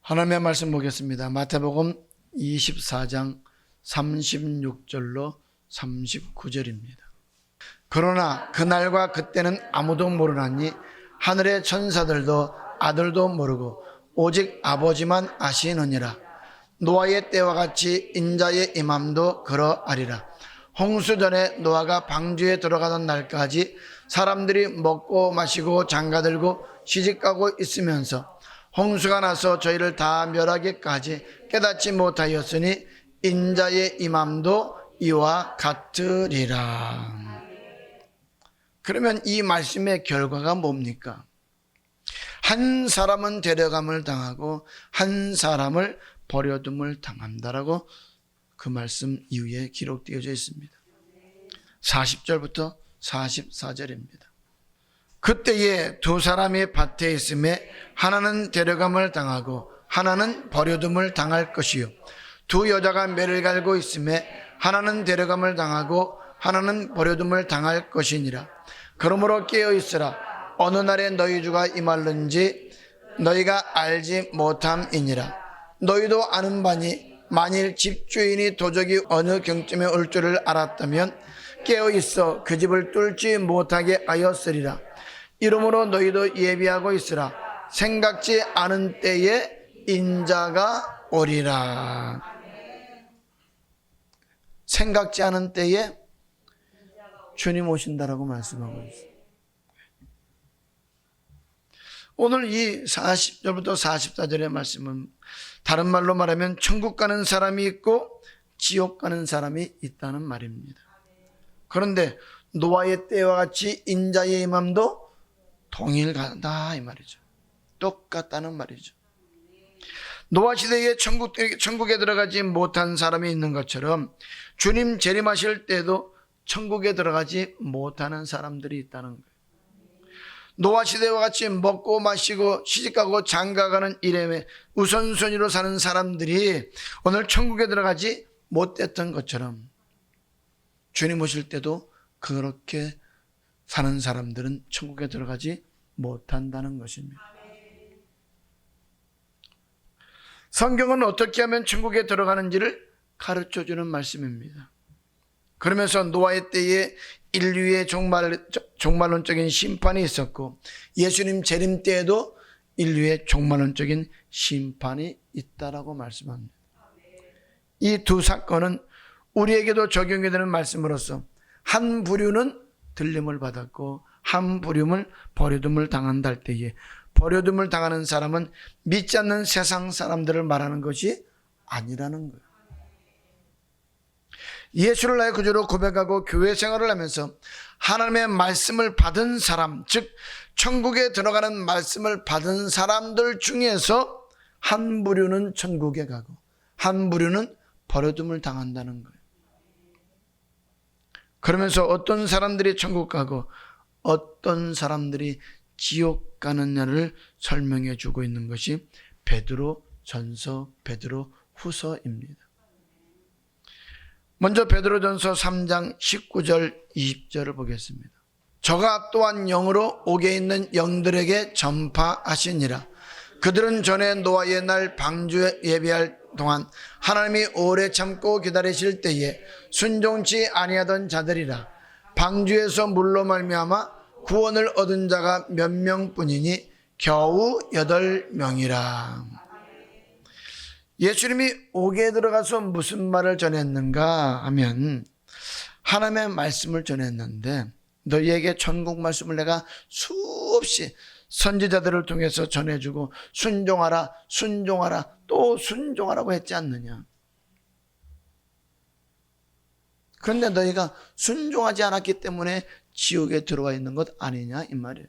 하나님의 말씀 보겠습니다. 마태복음 24장 36절로 39절입니다. 그러나 그날과 그때는 아무도 모르나니 하늘의 천사들도 아들도 모르고 오직 아버지만 아시느니라. 노아의 때와 같이 인자의 임함도 그러하리라. 홍수전에 노아가 방주에 들어가던 날까지 사람들이 먹고 마시고 장가들고 시집가고 있으면서 홍수가 나서 저희를 다 멸하기까지 깨닫지 못하였으니 인자의 임함도 이와 같으리라. 그러면 이 말씀의 결과가 뭡니까? 한 사람은 데려감을 당하고 한 사람을 버려둠을 당한다라고 그 말씀 이후에 기록되어져 있습니다. 40절부터 44절입니다. 그때에 두 사람이 밭에 있음에 하나는 데려감을 당하고 하나는 버려둠을 당할 것이요, 두 여자가 매를 갈고 있음에 하나는 데려감을 당하고 하나는 버려둠을 당할 것이니라. 그러므로 깨어 있으라. 어느 날에 너희 주가 임할는지 너희가 알지 못함이니라. 너희도 아는 바니 만일 집주인이 도적이 어느 경쯤에 올 줄을 알았다면 깨어 있어 그 집을 뚫지 못하게 하였으리라. 이러므로 너희도 예비하고 있으라. 생각지 않은 때에 인자가 오리라. 생각지 않은 때에 주님 오신다라고 말씀하고 있어요. 오늘 이 40절부터 44절의 말씀은 다른 말로 말하면 천국 가는 사람이 있고 지옥 가는 사람이 있다는 말입니다. 그런데 노아의 때와 같이 인자의 임함도 동일하다 이 말이죠. 똑같다는 말이죠. 노아 시대에 천국에 들어가지 못한 사람이 있는 것처럼 주님 재림하실 때도 천국에 들어가지 못하는 사람들이 있다는 거예요. 노아 시대와 같이 먹고 마시고 시집가고 장가가는 일에 우선순위로 사는 사람들이 오늘 천국에 들어가지 못했던 것처럼 주님 오실 때도 그렇게 사는 사람들은 천국에 들어가지 못한다는 것입니다. 성경은 어떻게 하면 천국에 들어가는지를 가르쳐주는 말씀입니다. 그러면서 노아의 때에 인류의 종말론적인 심판이 있었고 예수님 재림 때에도 인류의 종말론적인 심판이 있다라고 말씀합니다. 이 두 사건은 우리에게도 적용이 되는 말씀으로서 한 부류는 들림을 받았고 한 부류는 버려둠을 당한다 할 때에 버려둠을 당하는 사람은 믿지 않는 세상 사람들을 말하는 것이 아니라는 거예요. 예수를 나의 구주로 고백하고 교회 생활을 하면서 하나님의 말씀을 받은 사람, 즉 천국에 들어가는 말씀을 받은 사람들 중에서 한 부류는 천국에 가고 한 부류는 버려둠을 당한다는 거예요. 그러면서 어떤 사람들이 천국 가고 어떤 사람들이 지옥 가느냐를 설명해 주고 있는 것이 베드로 전서, 베드로 후서입니다. 먼저 베드로전서 3장 19절 20절을 보겠습니다. 저가 또한 영으로 옥에 있는 영들에게 전파하시니라. 그들은 전에 노아의 날 방주에 예비할 동안 하나님이 오래 참고 기다리실 때에 순종치 아니하던 자들이라. 방주에서 물로 말미암아 구원을 얻은 자가 몇 명뿐이니 겨우 8명이라. 예수님이 옥에 들어가서 무슨 말을 전했는가 하면 하나님의 말씀을 전했는데, 너희에게 천국 말씀을 내가 수없이 선지자들을 통해서 전해주고 순종하라 순종하라 또 순종하라고 했지 않느냐. 그런데 너희가 순종하지 않았기 때문에 지옥에 들어와 있는 것 아니냐 이 말이에요.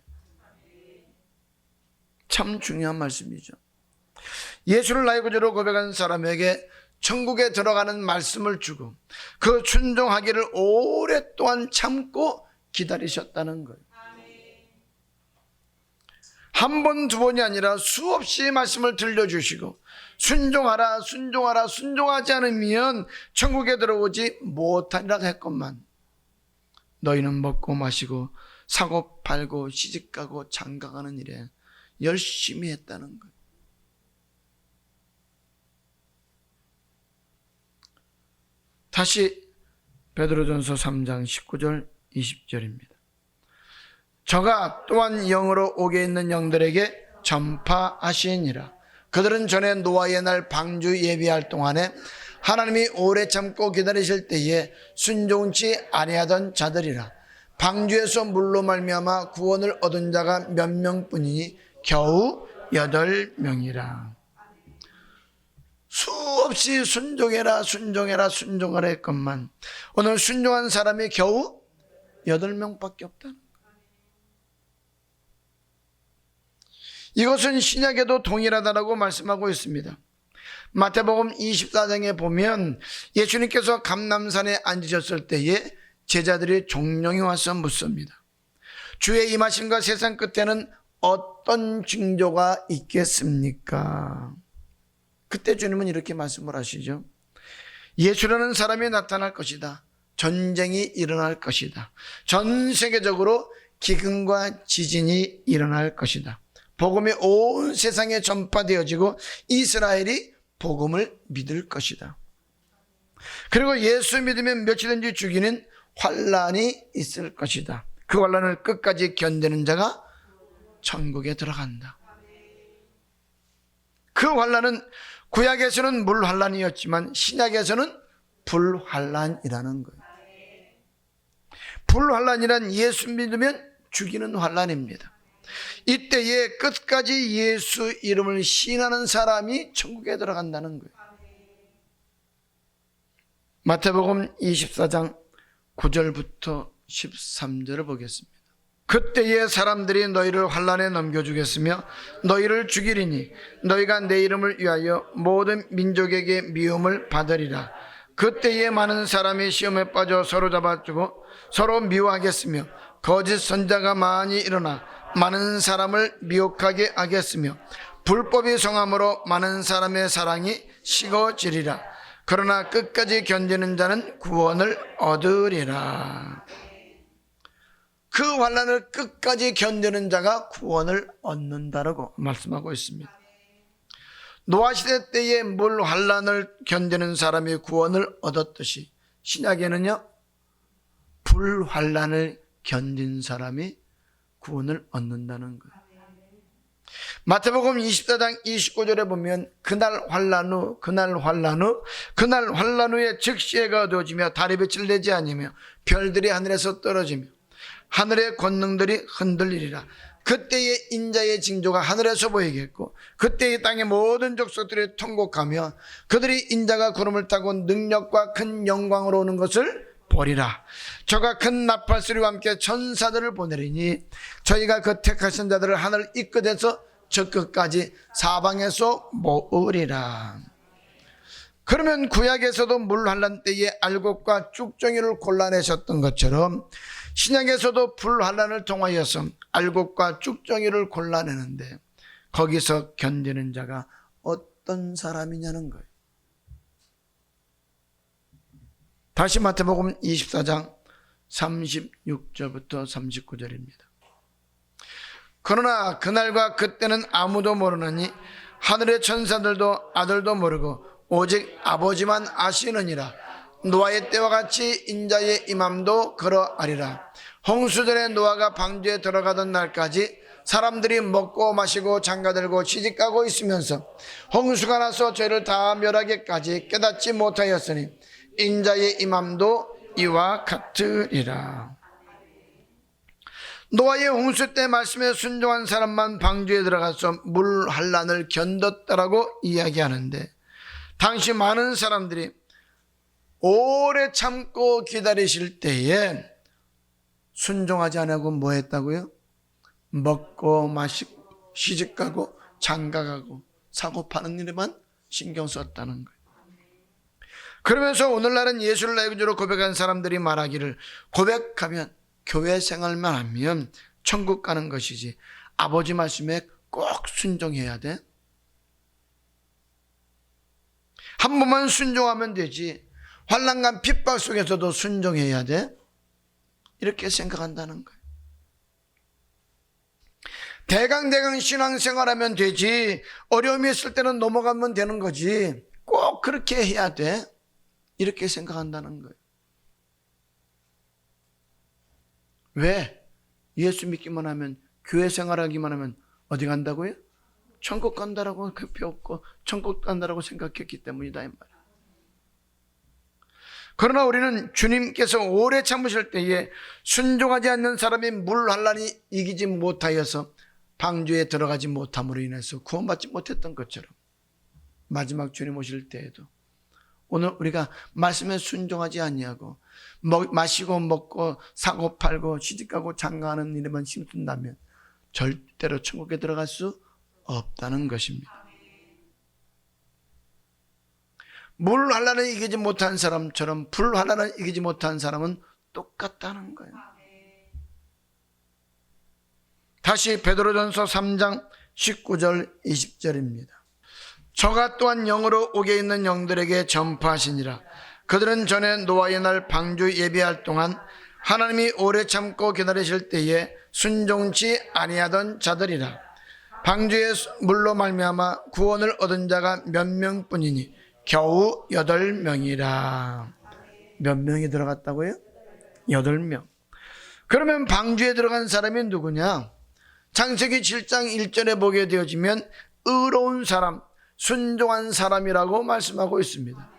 참 중요한 말씀이죠. 예수를 나의 구주로 고백한 사람에게 천국에 들어가는 말씀을 주고 그 순종하기를 오랫동안 참고 기다리셨다는 거예요. 한 번, 두 번이 아니라 수없이 말씀을 들려주시고 순종하라 순종하라 순종하지 않으면 천국에 들어오지 못하리라 했건만 너희는 먹고 마시고 사고 팔고 시집가고 장가가는 일에 열심히 했다는 거예요. 다시 베드로전서 3장 19절 20절입니다. 저가 또한 영으로 옥에 있는 영들에게 전파하시니라. 그들은 전에 노아의 날 방주 예비할 동안에 하나님이 오래 참고 기다리실 때에 순종치 아니하던 자들이라. 방주에서 물로 말미암아 구원을 얻은 자가 몇 명뿐이니 겨우 8명이라. 수없이 순종해라 순종해라 순종하라 했건만 오늘 순종한 사람이 겨우 8명밖에 없다. 이것은 신약에도 동일하다라고 말씀하고 있습니다. 마태복음 24장에 보면 예수님께서 감람산에 앉으셨을 때에 제자들이 종용이 와서 묻습니다. 주의 임하심과 세상 끝에는 어떤 징조가 있겠습니까? 그때 주님은 이렇게 말씀을 하시죠. 예수라는 사람이 나타날 것이다. 전쟁이 일어날 것이다. 전 세계적으로 기근과 지진이 일어날 것이다. 복음이 온 세상에 전파되어지고 이스라엘이 복음을 믿을 것이다. 그리고 예수 믿으면 며칠든지 죽이는 환란이 있을 것이다. 그 환란을 끝까지 견디는 자가 천국에 들어간다. 그 환란은 구약에서는 물환란이었지만 신약에서는 불환란이라는 거예요. 불환란이란 예수 믿으면 죽이는 환란입니다. 이때에 끝까지 예수 이름을 신하는 사람이 천국에 들어간다는 거예요. 마태복음 24장 9절부터 13절을 보겠습니다. 그때에 사람들이 너희를 환란에 넘겨주겠으며 너희를 죽이리니 너희가 내 이름을 위하여 모든 민족에게 미움을 받으리라. 그때에 많은 사람이 시험에 빠져 서로 잡아주고 서로 미워하겠으며 거짓 선자가 많이 일어나 많은 사람을 미혹하게 하겠으며 불법이 성함으로 많은 사람의 사랑이 식어지리라. 그러나 끝까지 견디는 자는 구원을 얻으리라. 그 환난을 끝까지 견디는 자가 구원을 얻는다라고 말씀하고 있습니다. 노아 시대 때의 물 환난을 견디는 사람이 구원을 얻었듯이 신약에는요 불 환난을 견딘 사람이 구원을 얻는다는 거예요. 마태복음 24장 29절에 보면 그날 환난 후에 즉시 해가 어두워지며 달이 빛을 내지 아니며 별들이 하늘에서 떨어지며 하늘의 권능들이 흔들리리라. 그때의 인자의 징조가 하늘에서 보이겠고 그때의 땅의 모든 족속들이 통곡하며 그들이 인자가 구름을 타고 능력과 큰 영광으로 오는 것을 보리라. 저가 큰 나팔 소리와 함께 천사들을 보내리니 저희가 그 택하신 자들을 하늘 이끝에서 저 끝까지 사방에서 모으리라. 그러면 구약에서도 물 환난 때에 알곡과 쭉정이를 골라내셨던 것처럼 신약에서도 불 환난을 통하여서 알곡과 쭉정이를 골라내는데 거기서 견디는 자가 어떤 사람이냐는 거예요. 다시 마태복음 24장 36절부터 39절입니다. 그러나 그날과 그때는 아무도 모르느니 하늘의 천사들도 아들도 모르고 오직 아버지만 아시느니라. 노아의 때와 같이 인자의 임함도 그러하리라. 홍수전에 노아가 방주에 들어가던 날까지 사람들이 먹고 마시고 장가들고 시집가고 있으면서 홍수가 나서 죄를 다 멸하기까지 깨닫지 못하였으니 인자의 임함도 이와 같으리라. 노아의 홍수 때 말씀에 순종한 사람만 방주에 들어가서 물 환난을 견뎠다라고 이야기하는데 당시 많은 사람들이 오래 참고 기다리실 때에 순종하지 않고 뭐 했다고요? 먹고 마시고 시집가고 장가가고 사고 파는 일에만 신경 썼다는 거예요. 그러면서 오늘날은 예수를 나의 구주로 고백한 사람들이 말하기를 고백하면 교회 생활만 하면 천국 가는 것이지 아버지 말씀에 꼭 순종해야 돼? 한 번만 순종하면 되지 환난과 핍박 속에서도 순종해야 돼? 이렇게 생각한다는 거예요. 대강 신앙생활하면 되지 어려움이 있을 때는 넘어가면 되는 거지 꼭 그렇게 해야 돼? 이렇게 생각한다는 거예요. 왜? 예수 믿기만 하면, 교회 생활하기만 하면 어디 간다고요? 천국 간다라고 배웠고 천국 간다라고 생각했기 때문이다 이 말이에요. 그러나 우리는 주님께서 오래 참으실 때에 순종하지 않는 사람이 물환란이 이기지 못하여서 방주에 들어가지 못함으로 인해서 구원받지 못했던 것처럼 마지막 주님 오실 때에도 오늘 우리가 말씀에 순종하지 아니하고 마시고 먹고 사고 팔고 시집가고 장가하는 일에만 힘쓴다면 절대로 천국에 들어갈 수 없다는 것입니다. 물 환란을 이기지 못한 사람처럼 불 환란을 이기지 못한 사람은 똑같다는 거예요. 다시 베드로전서 3장 19절 20절입니다. 저가 또한 영으로 옥에 있는 영들에게 전파하시니라. 그들은 전에 노아의 날 방주 예비할 동안 하나님이 오래 참고 기다리실 때에 순종치 아니하던 자들이라. 방주의 물로 말미암아 구원을 얻은 자가 몇 명뿐이니 겨우 8명이라. 몇 명이 들어갔다고요? 8명. 그러면 방주에 들어간 사람이 누구냐? 창세기 7장 1절에 보게 되어지면 의로운 사람, 순종한 사람이라고 말씀하고 있습니다.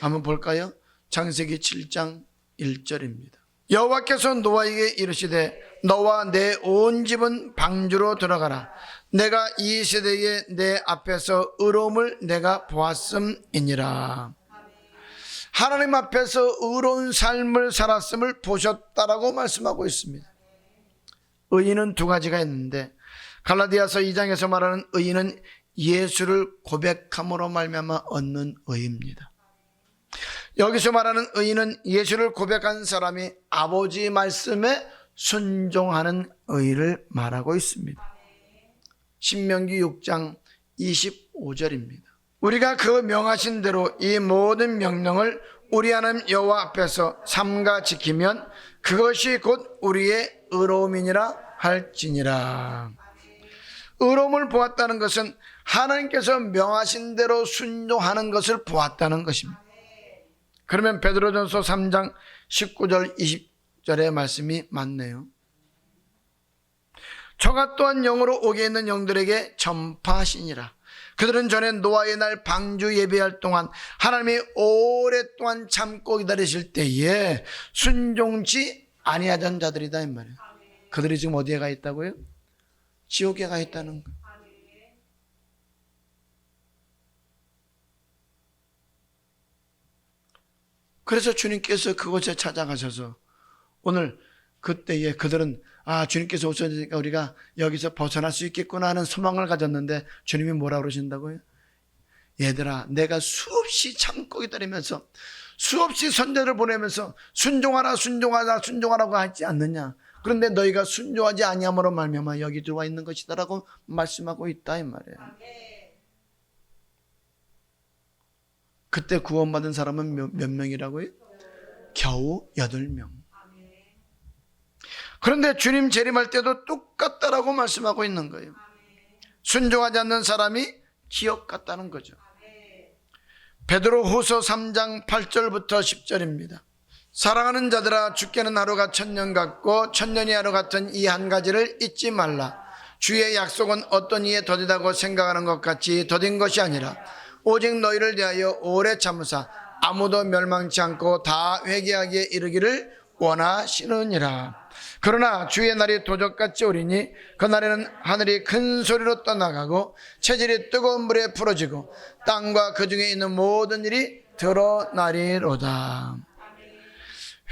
한번 볼까요? 창세기 7장 1절입니다. 여호와께서 노아에게 이르시되 너와 내 온 집은 방주로 들어가라. 내가 이 세대에 내 앞에서 의로움을 내가 보았음이니라. 하나님 앞에서 의로운 삶을 살았음을 보셨다라고 말씀하고 있습니다. 의인은 두 가지가 있는데 갈라디아서 2장에서 말하는 의인은 예수를 고백함으로 말미암아 얻는 의입니다. 여기서 말하는 의인은 예수를 고백한 사람이 아버지 말씀에 순종하는 의를 말하고 있습니다. 신명기 6장 25절입니다. 우리가 그 명하신 대로 이 모든 명령을 우리 하나님 여호와 앞에서 삼가 지키면 그것이 곧 우리의 의로움이니라 할지니라. 의로움을 보았다는 것은 하나님께서 명하신 대로 순종하는 것을 보았다는 것입니다. 그러면 베드로전서 3장 19절 20절의 말씀이 맞네요. 저가 또한 영으로 옥에 있는 영들에게 전파하시니라. 그들은 전에 노아의 날 방주 예배할 동안 하나님이 오랫동안 참고 기다리실 때에 순종치 아니하던 자들이다 이 말이에요. 그들이 지금 어디에 가 있다고요? 지옥에 가 있다는 거예요. 그래서 주님께서 그곳에 찾아가셔서 오늘 그때에 그들은 주님께서 오셨으니까 우리가 여기서 벗어날 수 있겠구나 하는 소망을 가졌는데 주님이 뭐라 그러신다고요? 얘들아, 내가 수없이 참고 기다리면서 수없이 선제를 보내면서 순종하라 순종하라 순종하라고 하지 않느냐. 그런데 너희가 순종하지 아니함으로 말미암아 여기 들어와 있는 것이다라고 말씀하고 있다 이 말이에요. 그때 구원받은 사람은 몇 명이라고요? 겨우 8명. 그런데 주님 재림할 때도 똑같다라고 말씀하고 있는 거예요. 순종하지 않는 사람이 지옥 같다는 거죠. 베드로후서 3장 8절부터 10절입니다. 사랑하는 자들아, 죽게는 하루가 1000년 같고 1000년이 하루 같은 이 한 가지를 잊지 말라. 주의 약속은 어떤 이에 더디다고 생각하는 것 같이 더딘 것이 아니라 오직 너희를 대하여 오래 참으사 아무도 멸망치 않고 다 회개하기에 이르기를 원하시느니라. 그러나 주의 날이 도적같이 오리니 그날에는 하늘이 큰 소리로 떠나가고 체질이 뜨거운 물에 풀어지고 땅과 그 중에 있는 모든 일이 드러나리로다.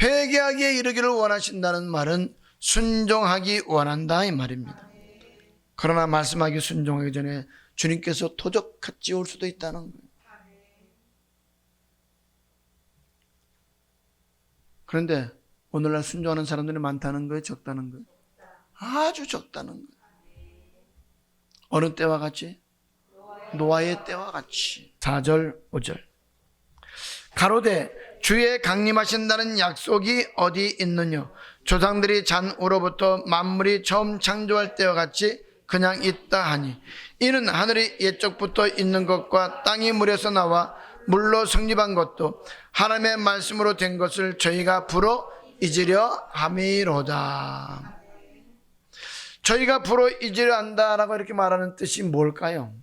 회개하기에 이르기를 원하신다는 말은 순종하기 원한다 이 말입니다. 그러나 말씀하기 순종하기 전에 주님께서 도적같이 올 수도 있다는 거예요. 그런데 오늘날 순종하는 사람들이 많다는 거예요? 적다는 거예요? 아주 적다는 거예요. 어느 때와 같이? 노아의 때와 같이. 4절 5절 가로되 주의 강림하신다는 약속이 어디 있느냐. 조상들이 잔으로부터 만물이 처음 창조할 때와 같이 그냥 있다 하니 이는 하늘이 옛적부터 있는 것과 땅이 물에서 나와 물로 성립한 것도 하나님의 말씀으로 된 것을 저희가 불어 잊으려 함이로다. 저희가 불어 잊으려 한다라고 이렇게 말하는 뜻이 뭘까요?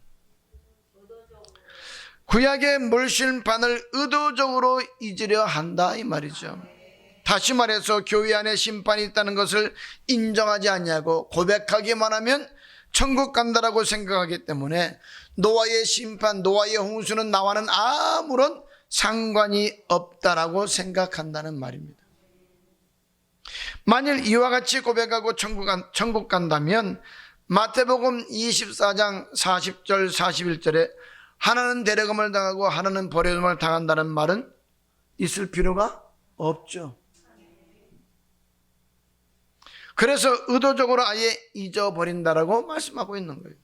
구약의 물심판을 의도적으로 잊으려 한다 이 말이죠. 다시 말해서 교회 안에 심판이 있다는 것을 인정하지 않냐고 고백하기만 하면 천국 간다라고 생각하기 때문에 노아의 심판, 노아의 홍수는 나와는 아무런 상관이 없다라고 생각한다는 말입니다. 만일 이와 같이 고백하고 천국 간다면 마태복음 24장 40절 41절에 하나는 데려감을 당하고 하나는 버려짐을 당한다는 말은 있을 필요가 없죠. 그래서 의도적으로 아예 잊어버린다라고 말씀하고 있는 거예요.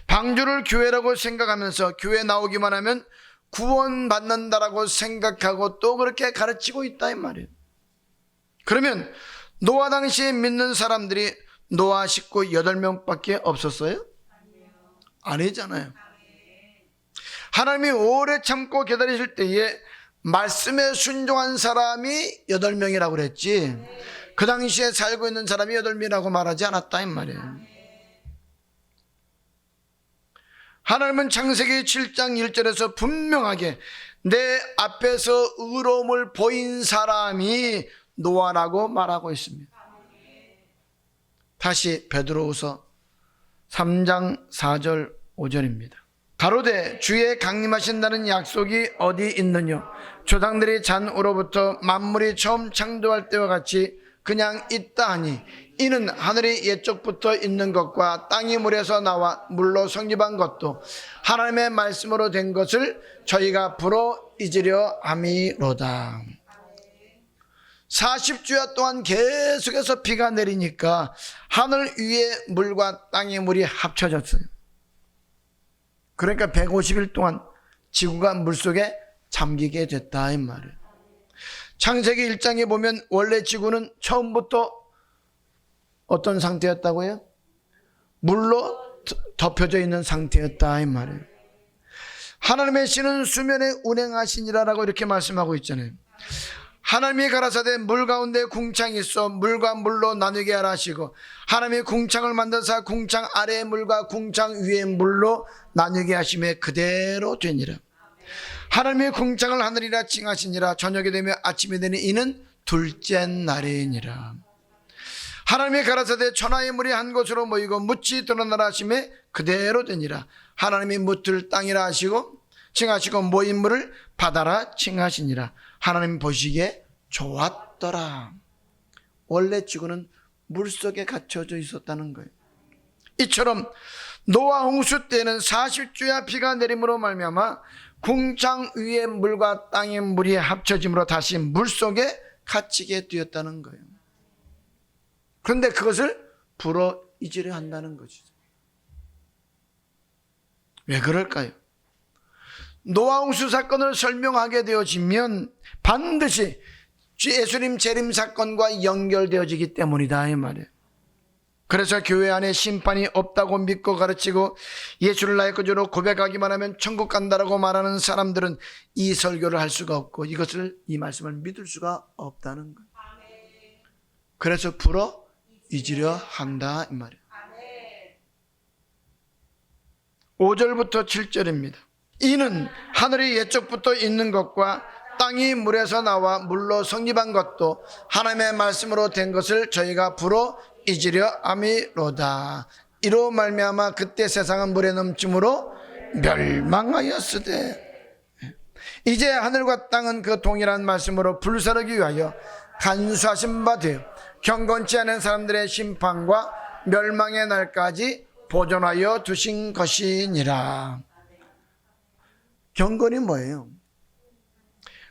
방주를 교회라고 생각하면서 교회 나오기만 하면 구원받는다라고 생각하고 또 그렇게 가르치고 있다 이 말이에요. 그러면 노아 당시에 믿는 사람들이 노아 식구 8명밖에 없었어요? 아니잖아요. 하나님이 오래 참고 기다리실 때에 말씀에 순종한 사람이 8명이라고 그랬지 그 당시에 살고 있는 사람이 8명이라고 말하지 않았다 이 말이에요. 하나님은 창세기 7장 1절에서 분명하게 내 앞에서 의로움을 보인 사람이 노아라고 말하고 있습니다. 다시 베드로후서 3장 4절 5절입니다. 가로되 주의 강림하신다는 약속이 어디 있느냐? 조상들이 잔으로부터 만물이 처음 창조할 때와 같이 그냥 있다 하니 이는 하늘이 옛적부터 있는 것과 땅이 물에서 나와 물로 성립한 것도 하나님의 말씀으로 된 것을 저희가 불어 잊으려 함이로다. 40주야 동안 계속해서 비가 내리니까 하늘 위의 물과 땅의 물이 합쳐졌어요. 그러니까 150일 동안 지구가 물속에 잠기게 됐다 이 말이에요. 창세기 1장에 보면 원래 지구는 처음부터 어떤 상태였다고요? 물로 덮여져 있는 상태였다 이 말이에요. 하나님의 신은 수면에 운행하시니라라고 이렇게 말씀하고 있잖아요. 하나님이 가라사대 물 가운데 궁창이 있어 물과 물로 나누게 하라 하시고 하나님이 궁창을 만드사 궁창 아래의 물과 궁창 위의 물로 나누게 하심에 그대로 되니라. 하나님이 궁창을 하늘이라 칭하시니라. 저녁이 되며 아침이 되니 이는 둘째 날이니라. 하나님이 가라사대 천하의 물이 한 곳으로 모이고 묻이 드러나라 하심에 그대로 되니라. 하나님이 묻을 땅이라 하시고 칭하시고 모인 물을 바다라 칭하시니라. 하나님 보시기에 좋았더라. 원래 지구는 물속에 갇혀져 있었다는 거예요. 이처럼 노아 홍수 때는 40주야 비가 내림으로 말미암아 궁창 위의 물과 땅의 물이 합쳐짐으로 다시 물속에 갇히게 되었다는 거예요. 그런데 그것을 불어 잊으려 한다는 것이죠. 왜 그럴까요? 노아 홍수 사건을 설명하게 되어지면 반드시 예수님 재림 사건과 연결되어지기 때문이다 이 말이에요. 그래서 교회 안에 심판이 없다고 믿고 가르치고 예수를 나의 구주로 고백하기만 하면 천국 간다라고 말하는 사람들은 이 설교를 할 수가 없고 이 말씀을 믿을 수가 없다는 거예요. 그래서 불어 잊으려 한다 이 말이에요. 5절부터 7절입니다. 이는 하늘이 옛적부터 있는 것과 땅이 물에서 나와 물로 성립한 것도 하나님의 말씀으로 된 것을 저희가 불어 잊으려 함이로다. 이로 말미암아 그때 세상은 물에 넘침으로 멸망하였으되 이제 하늘과 땅은 그 동일한 말씀으로 불사르기 위하여 간수하신 바 되어 경건치 않은 사람들의 심판과 멸망의 날까지 보존하여 두신 것이니라. 경건이 뭐예요?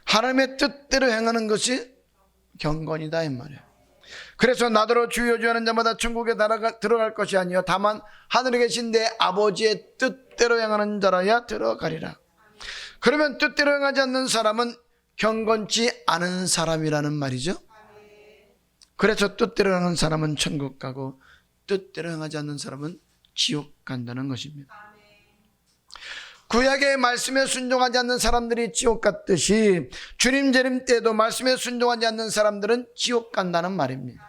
하나님의 뜻대로 행하는 것이 경건이다 이 말이에요. 그래서 나더러 주여 주여 하는 자마다 천국에 들어갈 것이 아니요 다만 하늘에 계신 내 아버지의 뜻대로 행하는 자라야 들어가리라. 그러면 뜻대로 행하지 않는 사람은 경건치 않은 사람이라는 말이죠. 그래서 뜻대로 행하는 사람은 천국 가고 뜻대로 행하지 않는 사람은 지옥 간다는 것입니다. 구약의 말씀에 순종하지 않는 사람들이 지옥 갔듯이 주님 재림 때도 말씀에 순종하지 않는 사람들은 지옥 간다는 말입니다.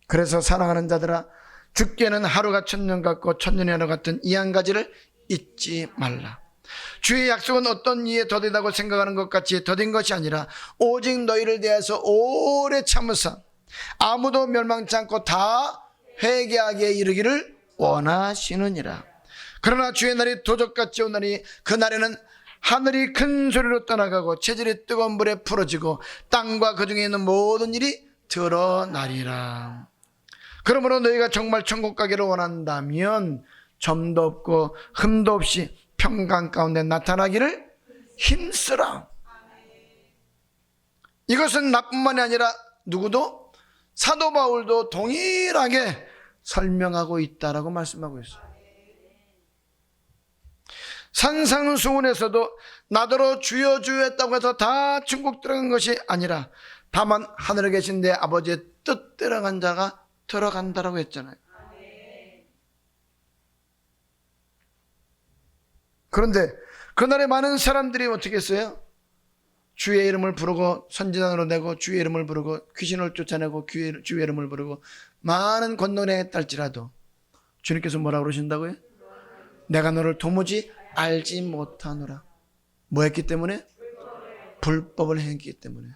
그래서 사랑하는 자들아, 죽게는 하루가 천년 같고 천년이 하루 같은 이 한 가지를 잊지 말라. 주의 약속은 어떤 이에 더디다고 생각하는 것 같이 더딘 것이 아니라 오직 너희를 대하여서 오래 참으사 아무도 멸망치 않고 다 회개하게 이르기를 원하시느니라. 그러나 주의 날이 도적같이 오나니 그 날에는 하늘이 큰 소리로 떠나가고 체질이 뜨거운 불에 풀어지고 땅과 그 중에 있는 모든 일이 드러나리라. 그러므로 너희가 정말 천국 가기를 원한다면 점도 없고 흠도 없이 평강 가운데 나타나기를 힘쓰라. 이것은 나뿐만이 아니라 누구도, 사도 바울도 동일하게 설명하고 있다라고 말씀하고 있어요. 산상수훈에서도 나더러 주여 주여 했다고 해서 다 천국 들어간 것이 아니라 다만 하늘에 계신 내 아버지의 뜻대로 간 자가 들어간다라고 했잖아요. 그런데 그날에 많은 사람들이 어떻게 했어요? 주의 이름을 부르고 선지자로 내고 주의 이름을 부르고 귀신을 쫓아내고 주의 이름을 부르고 많은 권능을 행했달지라도 주님께서 뭐라고 그러신다고요? 내가 너를 도무지 알지 못하노라. 뭐 했기 때문에? 불법을 행했기 때문에.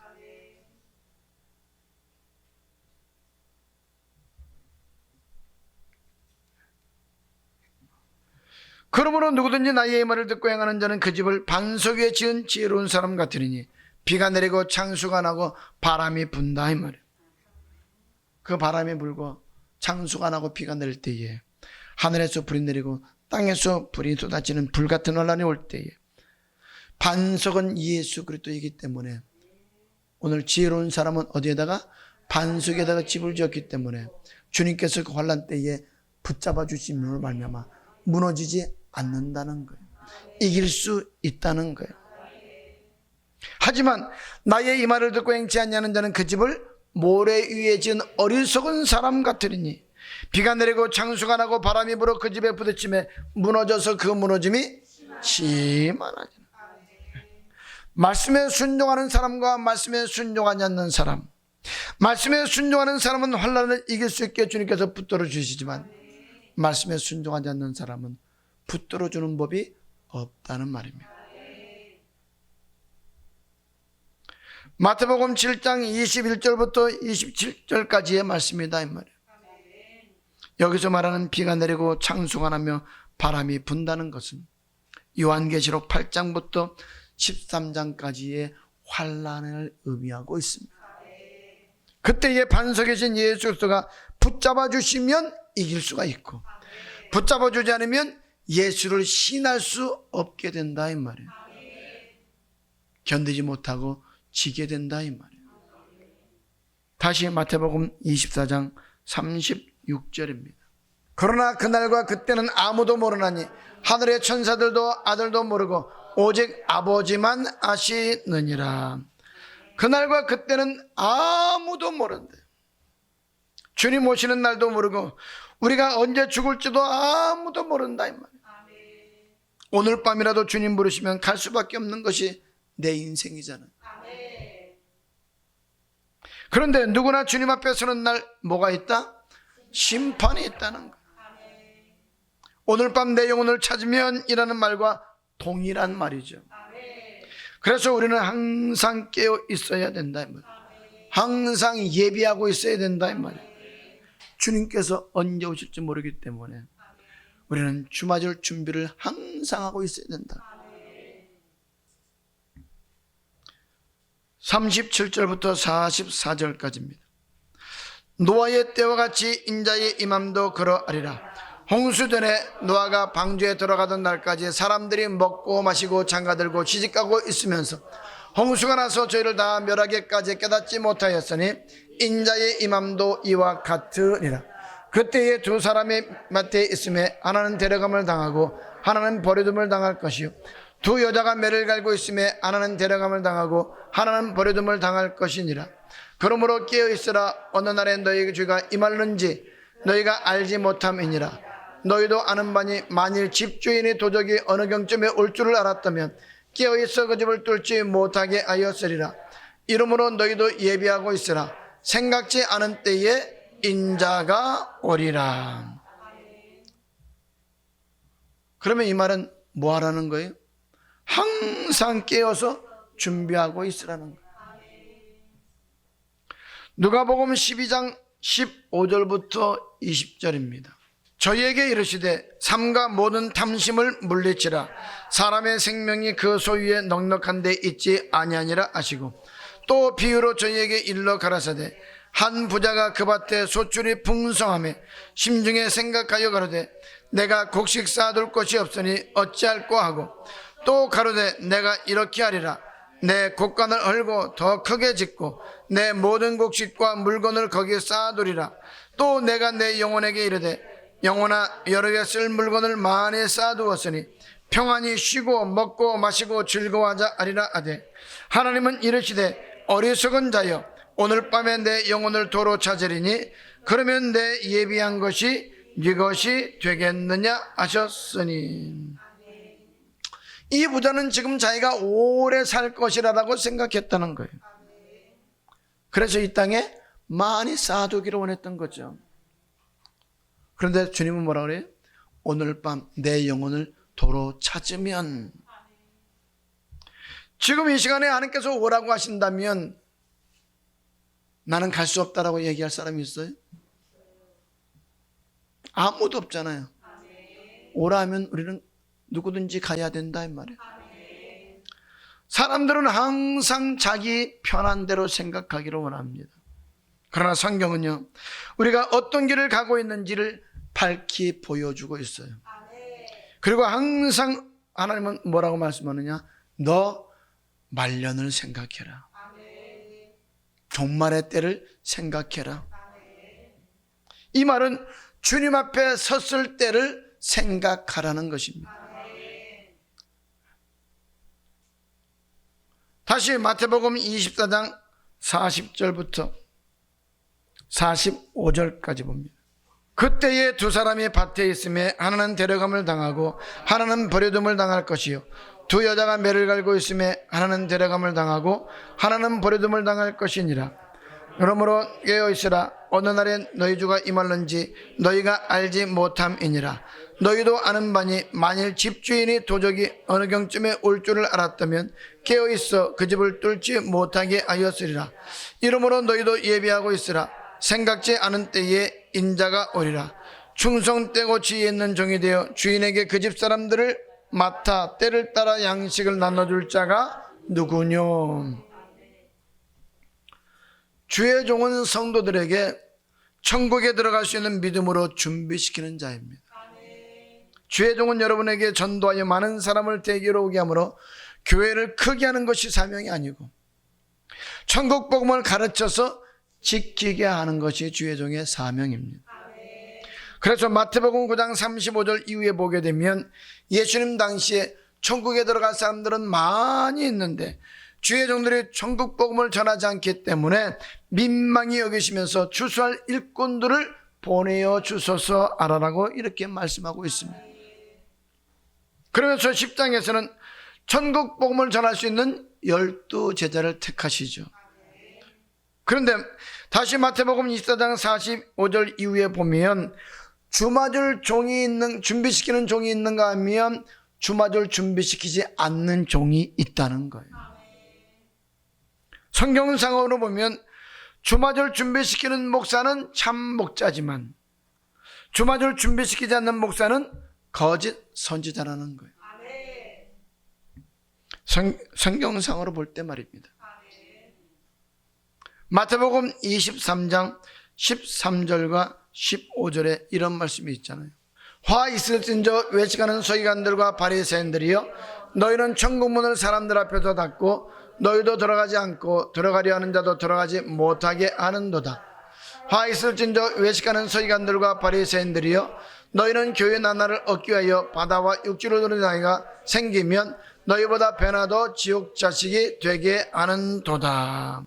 그러므로 누구든지 나의 말을 듣고 행하는 자는 그 집을 반석 위에 지은 지혜로운 사람 같으리니 비가 내리고 창수가 나고 바람이 분다 이 말이에요. 그 바람이 불고 창수가 나고 비가 내릴 때에 하늘에서 불이 내리고 땅에서 불이 쏟아지는 불같은 혼란이 올 때에 반석은 예수 그리스도이기 때문에 오늘 지혜로운 사람은 어디에다가? 반석에다가 집을 지었기 때문에 주님께서 그 환난 때에 붙잡아 주심으로 말미암아 무너지지 않는다는 거예요. 이길 수 있다는 거예요. 하지만 나의 이 말을 듣고 행치 아니하는 자는 그 집을 모래 위에 지은 어리석은 사람 같으리니 비가 내리고 창수가 나고 바람이 불어 그 집에 부딪힘에 무너져서 그 무너짐이 심하나니. 말씀에 순종하는 사람과 말씀에 순종하지 않는 사람, 말씀에 순종하는 사람은 환난을 이길 수 있게 주님께서 붙들어 주시지만 말씀에 순종하지 않는 사람은 붙들어 주는 법이 없다는 말입니다. 마태복음 7장 21절부터 27절까지의 말씀이다 이 말이에요. 여기서 말하는 비가 내리고 창수가 나며 바람이 분다는 것은 요한계시록 8장부터 13장까지의 환난을 의미하고 있습니다. 그때의 반석에 진 예수 그리스도가 붙잡아 주시면 이길 수가 있고 붙잡아 주지 않으면 예수를 신할 수 없게 된다 이 말이에요. 견디지 못하고 지게 된다 이 말이에요. 다시 마태복음 24장 36절입니다. 그러나 그날과 그때는 아무도 모르나니 하늘의 천사들도 아들도 모르고 오직 아버지만 아시느니라. 그날과 그때는 아무도 모른대. 주님 오시는 날도 모르고 우리가 언제 죽을지도 아무도 모른다 이 말이에요. 오늘 밤이라도 주님 부르시면 갈 수밖에 없는 것이 내 인생이잖아요. 그런데 누구나 주님 앞에 서는 날 뭐가 있다? 심판이 있다는 거예요. 오늘 밤 내 영혼을 찾으면 이라는 말과 동일한 말이죠. 그래서 우리는 항상 깨어 있어야 된다 이 말이에요. 항상 예비하고 있어야 된다 이 말이에요. 주님께서 언제 오실지 모르기 때문에 우리는 주맞을 준비를 항상 하고 있어야 된다. 37절부터 44절까지입니다. 노아의 때와 같이 인자의 임함도 그러하리라. 홍수전에 노아가 방주에 들어가던 날까지 사람들이 먹고 마시고 장가들고 시집가고 있으면서 홍수가 나서 저희를 다 멸하게까지 깨닫지 못하였으니 인자의 임함도 이와 같으리라. 그때에 두 사람이 마태에 있음에 하나는 데려감을 당하고 하나는 버려둠을 당할 것이요 두 여자가 매를 갈고 있음에 하나는 데려감을 당하고 하나는 버려둠을 당할 것이니라. 그러므로 깨어있으라. 어느 날에 너희의 주가 임할는지 너희가 알지 못함이니라. 너희도 아는 바니 만일 집주인이 도적이 어느 경쯤에 올 줄을 알았다면 깨어있어 그 집을 뚫지 못하게 하였으리라. 이러므로 너희도 예비하고 있으라. 생각지 않은 때에 인자가 오리라. 그러면 이 말은 뭐 하라는 거예요? 항상 깨어서 준비하고 있으라는 거예요. 누가복음 12장 15절부터 20절입니다. 저희에게 이르시되 삼가 모든 탐심을 물리치라. 사람의 생명이 그 소유에 넉넉한 데 있지 아니하니라 하시고, 또 비유로 저희에게 일러 가라사대 한 부자가 그 밭에 소출이 풍성하며 심중에 생각하여 가로되 내가 곡식 쌓아둘 곳이 없으니 어찌할꼬 하고, 또 가로되 내가 이렇게 하리라. 내 곡간을 헐고 더 크게 짓고 내 모든 곡식과 물건을 거기에 쌓아두리라. 또 내가 내 영혼에게 이르되 영혼아, 여러 해 쓸 물건을 많이 쌓아두었으니 평안히 쉬고 먹고 마시고 즐거워하자 하리라 하되, 하나님은 이르시되 어리석은 자여, 오늘 밤에 내 영혼을 도로 찾으리니 그러면 내 예비한 것이 네 것이 되겠느냐 하셨으니. 이 부자는 지금 자기가 오래 살 것이라고 생각했다는 거예요. 그래서 이 땅에 많이 쌓아두기를 원했던 거죠. 그런데 주님은 뭐라 그래요? 오늘 밤 내 영혼을 도로 찾으면. 지금 이 시간에 하나님께서 오라고 하신다면 나는 갈 수 없다라고 얘기할 사람이 있어요? 아무도 없잖아요. 오라 하면 우리는 누구든지 가야 된다 이 말이에요. 사람들은 항상 자기 편한 대로 생각하기를 원합니다. 그러나 성경은요, 우리가 어떤 길을 가고 있는지를 밝히 보여주고 있어요. 그리고 항상 하나님은 뭐라고 말씀하느냐? 너 말년을 생각해라. 종말의 때를 생각해라. 이 말은 주님 앞에 섰을 때를 생각하라는 것입니다. 다시 마태복음 24장 40절부터 45절까지 봅니다. 그때에 두 사람이 밭에 있음에 하나는 데려감을 당하고 하나는 버려둠을 당할 것이요, 두 여자가 매를 갈고 있음에 하나는 데려감을 당하고 하나는 버려둠을 당할 것이니라. 그러므로 깨어 있으라. 어느 날에 너희 주가 임할는지 너희가 알지 못함이니라. 너희도 아는 바니 만일 집주인이 도적이 어느 경쯤에 올 줄을 알았다면 깨어 있어 그 집을 뚫지 못하게 하였으리라. 이러므로 너희도 예비하고 있으라. 생각지 않은 때에 인자가 오리라. 충성되고 지혜 있는 종이 되어 주인에게 그 집 사람들을 맡아 때를 따라 양식을 나눠줄 자가 누구뇨? 주의 종은 성도들에게 천국에 들어갈 수 있는 믿음으로 준비시키는 자입니다. 주의 종은 여러분에게 전도하여 많은 사람을 대기로 오게 하므로 교회를 크게 하는 것이 사명이 아니고 천국 복음을 가르쳐서 지키게 하는 것이 주의 종의 사명입니다. 그래서 마태복음 9장 35절 이후에 보게 되면 예수님 당시에 천국에 들어갈 사람들은 많이 있는데 주의 종들이 천국 복음을 전하지 않기 때문에 민망히 여기시면서 추수할 일꾼들을 보내어 주소서 하라고 이렇게 말씀하고 있습니다. 그러면서 10장에서는 천국 복음을 전할 수 있는 12 제자를 택하시죠. 그런데 다시 마태복음 24장 45절 이후에 보면 주맞을 종이 있는, 준비시키는 종이 있는가 하면 주맞을 준비시키지 않는 종이 있다는 거예요. 성경상으로 보면 주맞을 준비시키는 목사는 참 목자지만 주맞을 준비시키지 않는 목사는 거짓 선지자라는 거예요. 성경상으로 볼 때 말입니다. 마태복음 23장 13절과 15절에 이런 말씀이 있잖아요. 화 있을진저 외식하는 서기관들과 바리새인들이여, 너희는 천국문을 사람들 앞에서 닫고 너희도 들어가지 않고 들어가려 하는 자도 들어가지 못하게 하는도다. 화 있을진저 외식하는 서기관들과 바리새인들이여, 너희는 교회 나날을 얻기 위하여 바다와 육지로 노는 나이가 생기면 너희보다 배나도 지옥 자식이 되게 하는도다.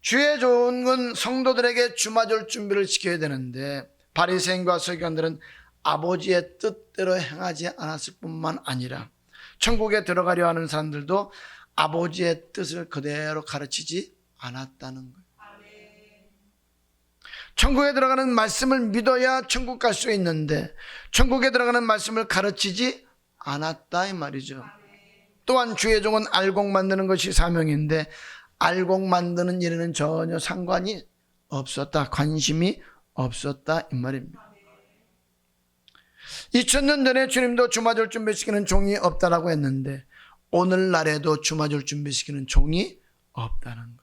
주의 종은 성도들에게 주맞을 준비를 시켜야 되는데 바리새인과 서기관들은 아버지의 뜻대로 행하지 않았을 뿐만 아니라 천국에 들어가려 하는 사람들도 아버지의 뜻을 그대로 가르치지 않았다는 거예요. 천국에 들어가는 말씀을 믿어야 천국 갈 수 있는데 천국에 들어가는 말씀을 가르치지 않았다 이 말이죠. 또한 주의 종은 알곡 만드는 것이 사명인데 알곡 만드는 일에는 전혀 상관이 없었다, 관심이 없었다 이 말입니다. 2000년 전에 주님도 주마절 준비시키는 종이 없다라고 했는데 오늘날에도 주마절 준비시키는 종이 없다는 거예요.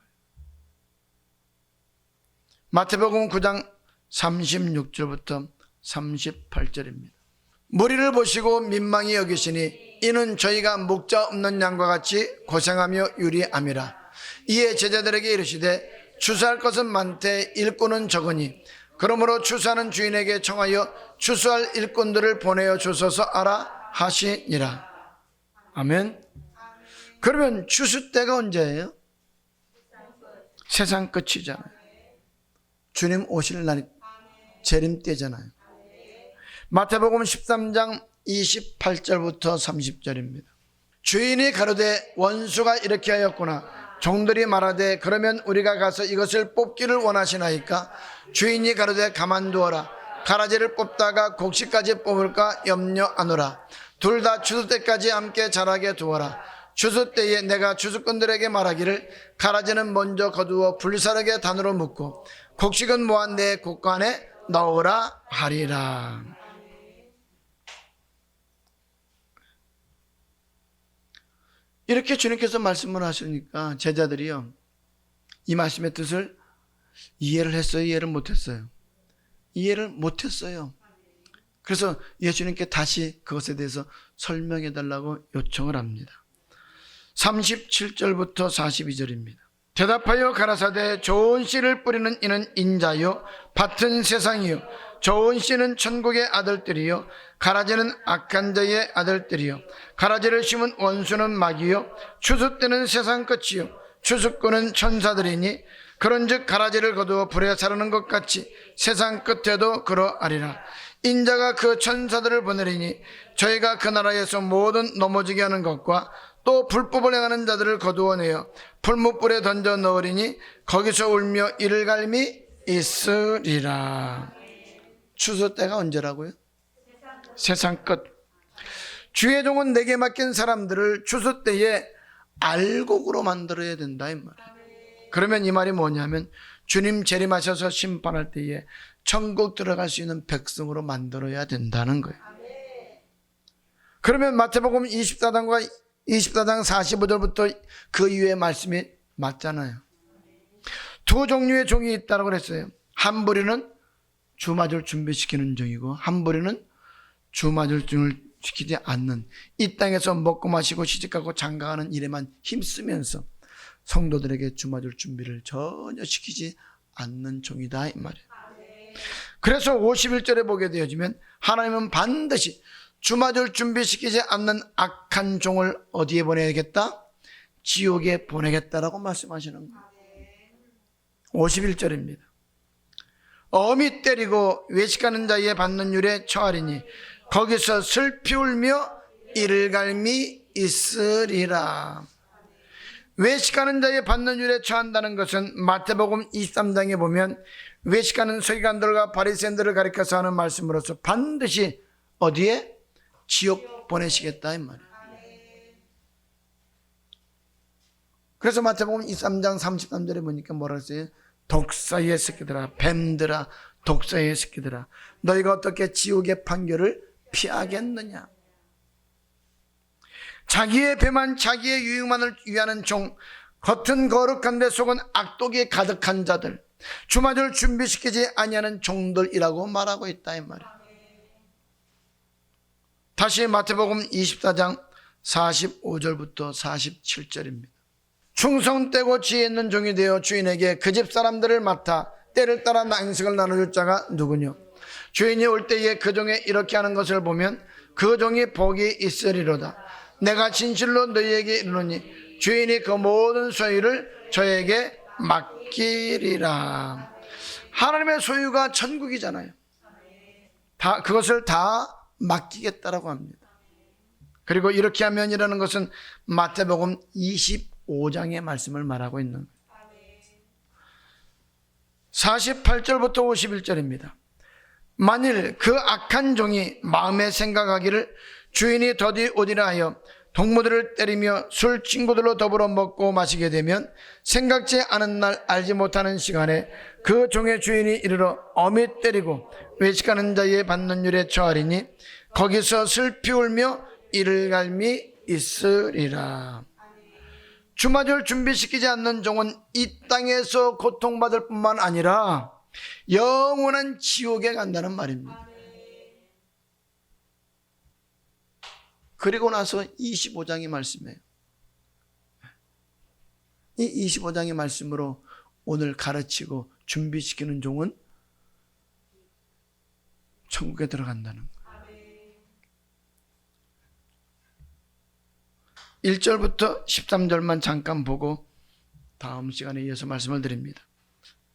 마태복음 9장 36절부터 38절입니다. 무리를 보시고 민망히 여기시니 이는 저희가 목자 없는 양과 같이 고생하며 유리함이라. 이에 제자들에게 이르시되 추수할 것은 많되 일꾼은 적으니 그러므로 추수하는 주인에게 청하여 추수할 일꾼들을 보내어 주소서 하라 하시니라. 아멘. 그러면 추수 때가 언제예요? 세상 끝이잖아요. 주님 오실 날이 재림 때잖아요. 마태복음 13장 28절부터 30절입니다. 주인이 가로되 원수가 이렇게 하였구나. 종들이 말하되 그러면 우리가 가서 이것을 뽑기를 원하시나이까? 주인이 가로되 가만두어라. 가라지를 뽑다가 곡식까지 뽑을까 염려하노라. 둘 다 추수 때까지 함께 자라게 두어라. 추수 때에 내가 추수꾼들에게 말하기를 가라지는 먼저 거두어 불사르게 단으로 묶고 곡식은 모아 내 곡간에 넣으라 하리라. 이렇게 주님께서 말씀을 하시니까 제자들이요, 이 말씀의 뜻을 이해를 했어요? 이해를 못했어요? 이해를 못했어요. 그래서 예수님께 다시 그것에 대해서 설명해 달라고 요청을 합니다. 37절부터 42절입니다. 대답하여 가라사대 좋은 씨를 뿌리는 이는 인자요 밭은 세상이요 좋은 씨는 천국의 아들들이요 가라지는 악한 자의 아들들이요 가라지를 심은 원수는 마귀요 추수 때는 세상 끝이요 추수꾼은 천사들이니 그런즉 가라지를 거두어 불에 사르는 것 같이 세상 끝에도 그러하리라. 인자가 그 천사들을 보내리니 저희가 그 나라에서 모든 넘어지게 하는 것과 또 불법을 행하는 자들을 거두어내어 풀무불에 던져 넣으리니 거기서 울며 이를 갈미 있으리라. 추수 때가 언제라고요? 세상 끝. 주의 종은 내게 맡긴 사람들을 추수 때에 알곡으로 만들어야 된다 이 말이에요. 그러면 이 말이 뭐냐면 주님 재림하셔서 심판할 때에 천국 들어갈 수 있는 백성으로 만들어야 된다는 거예요. 그러면 마태복음 24장 45절부터 그 이후의 말씀이 맞잖아요. 두 종류의 종이 있다고 그랬어요. 한 부류는 주마절 준비시키는 종이고 한 부류는 주마절 시키지 않는, 이 땅에서 먹고 마시고 시집가고 장가가는 일에만 힘쓰면서 성도들에게 주마절 준비를 전혀 시키지 않는 종이다 이 말이에요. 그래서 51절에 보게 되어지면 하나님은 반드시 주마절 준비시키지 않는 악한 종을 어디에 보내겠다? 지옥에 보내겠다라고 말씀하시는 거예요. 51절입니다. 어미 때리고 외식하는 자의 받는 율에 처하리니 거기서 슬피 울며 이를 갈미 있으리라. 외식하는 자의 받는 율에 처한다는 것은 마태복음 23장에 보면 외식하는 서기관들과 바리새인들을 가리켜서 하는 말씀으로서 반드시 어디에? 지옥 보내시겠다 이 말이에요. 그래서 마태복음 23장 33절에 보니까 뭐라 했어요? 독사의 새끼들아, 뱀들아, 독사의 새끼들아, 너희가 어떻게 지옥의 판결을 피하겠느냐. 자기의 배만 자기의 유익만을 위하는 종, 겉은 거룩한데 속은 악독이 가득한 자들, 주마절 준비시키지 아니하는 종들이라고 말하고 있다 이 말이에요. 다시 마태복음 24장 45절부터 47절입니다. 충성되고 지혜 있는 종이 되어 주인에게 그 집 사람들을 맡아 때를 따라 양식을 나눠줄 자가 누구뇨? 주인이 올 때에 그 종이 이렇게 하는 것을 보면 그 종이 복이 있으리로다. 내가 진실로 너희에게 이르노니 주인이 그 모든 소유를 저에게 맡기리라. 하나님의 소유가 천국이잖아요. 그것을 다 맡기겠다라고 합니다. 그리고 이렇게 하면이라는 것은 마태복음 25장의 말씀을 말하고 있는 거예요. 48절부터 51절입니다. 만일 그 악한 종이 마음에 생각하기를 주인이 더디 오리라 하여 동무들을 때리며 술 친구들로 더불어 먹고 마시게 되면 생각지 않은 날 알지 못하는 시간에 그 종의 주인이 이르러 엄히 때리고 외식하는 자의 받는 율에 처하리니 거기서 슬피 울며 이를 갈미 있으리라. 주마절 준비시키지 않는 종은 이 땅에서 고통받을 뿐만 아니라 영원한 지옥에 간다는 말입니다. 그리고 나서 25장의 말씀이에요. 이 25장의 말씀으로 오늘 가르치고 준비시키는 종은 천국에 들어간다는 거예요. 1절부터 13절만 잠깐 보고 다음 시간에 이어서 말씀을 드립니다.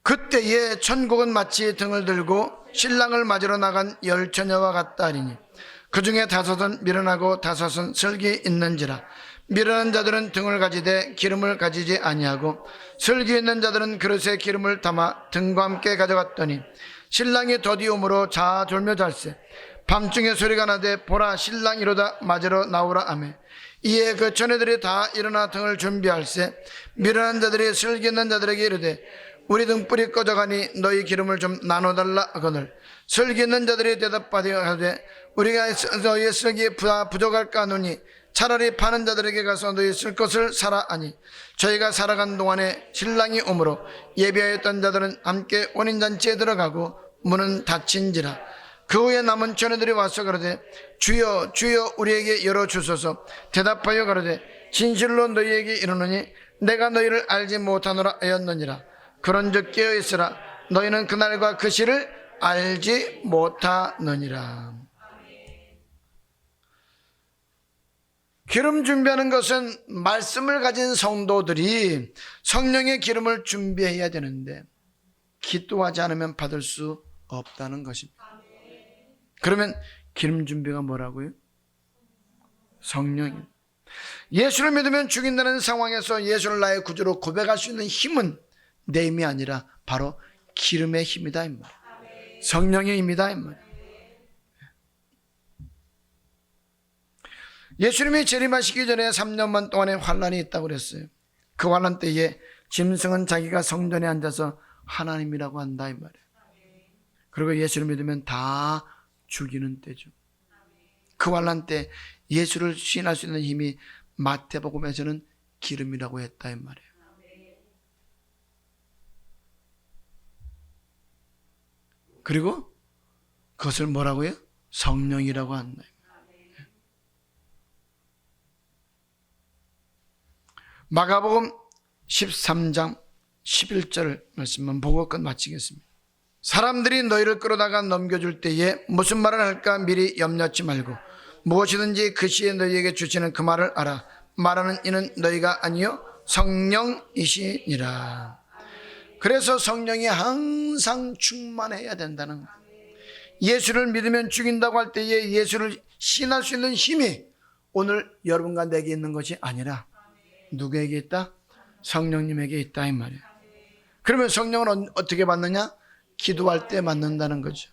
그때에 천국은 마치 등을 들고 신랑을 맞으러 나간 열 처녀와 같다 하리니 그 중에 다섯은 미련하고 다섯은 슬기 있는지라. 미련한 자들은 등을 가지되 기름을 가지지 아니하고 슬기 있는 자들은 그릇에 기름을 담아 등과 함께 가져갔더니 신랑이 더디움으로 자졸며 잘세. 밤중에 소리가 나되 보라 신랑이 이로다 맞으러 나오라 하매 이에 그 처녀들이 다 일어나 등을 준비할세. 미련한 자들이 슬기 있는 자들에게 이르되 우리 등불이 꺼져가니 너희 기름을 좀 나눠달라 하거늘 슬기 있는 자들이 대답하되 하되 우리가 너희의 슬기 부족할까 하노니 차라리 파는 자들에게 가서 너희 쓸 것을 사라 하니 저희가 살아간 동안에 신랑이 오므로 예비하였던 자들은 함께 혼인잔치에 들어가고 문은 닫힌지라. 그 후에 남은 처녀들이 와서 가로되 주여 주여 우리에게 열어주소서. 대답하여 가로되 진실로 너희에게 이르노니 내가 너희를 알지 못하노라 하였느니라. 그런즉 깨어있으라. 너희는 그날과 그 시를 알지 못하느니라. 기름 준비하는 것은 말씀을 가진 성도들이 성령의 기름을 준비해야 되는데 기도하지 않으면 받을 수 없다는 것입니다. 그러면 기름 준비가 뭐라고요? 성령입니다. 예수를 믿으면 죽인다는 상황에서 예수를 나의 구주로 고백할 수 있는 힘은 내 힘이 아니라 바로 기름의 힘이다 이 말. 성령의 힘이다 이 말. 예수님이 재림하시기 전에 3년만 동안의 환란이 있다고 그랬어요. 그 환란 때에 짐승은 자기가 성전에 앉아서 하나님이라고 한다 이 말이에요. 그리고 예수를 믿으면 다 죽이는 때죠. 그 환란 때 예수를 시인할 수 있는 힘이 마태복음에서는 기름이라고 했다 이 말이에요. 그리고 그것을 뭐라고요? 성령이라고 한다. 마가복음 13장 11절 말씀만 보고 끝 마치겠습니다. 사람들이 너희를 끌어다가 넘겨줄 때에 무슨 말을 할까 미리 염려치 말고 무엇이든지 그 시에 너희에게 주시는 그 말을 알아. 말하는 이는 너희가 아니요 성령이시니라. 그래서 성령이 항상 충만해야 된다는 거예요. 예수를 믿으면 죽인다고 할 때에 예수를 시인할 수 있는 힘이 오늘 여러분과 내게 있는 것이 아니라 누구에게 있다? 성령님에게 있다 이 말이에요. 그러면 성령은 어떻게 받느냐? 기도할 때 받는다는 거죠.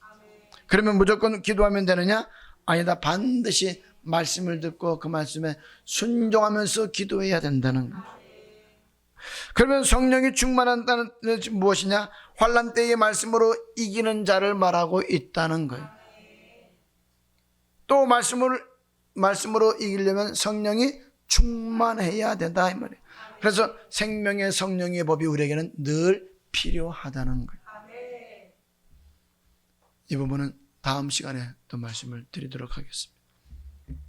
그러면 무조건 기도하면 되느냐? 아니다. 반드시 말씀을 듣고 그 말씀에 순종하면서 기도해야 된다는 거예요. 그러면 성령이 충만한다는 것이 무엇이냐? 환난 때의 말씀으로 이기는 자를 말하고 있다는 거예요. 또 말씀으로 이기려면 성령이 충만해야 된다 이 말이에요. 그래서 생명의 성령의 법이 우리에게는 늘 필요하다는 거예요. 이 부분은 다음 시간에 또 말씀을 드리도록 하겠습니다.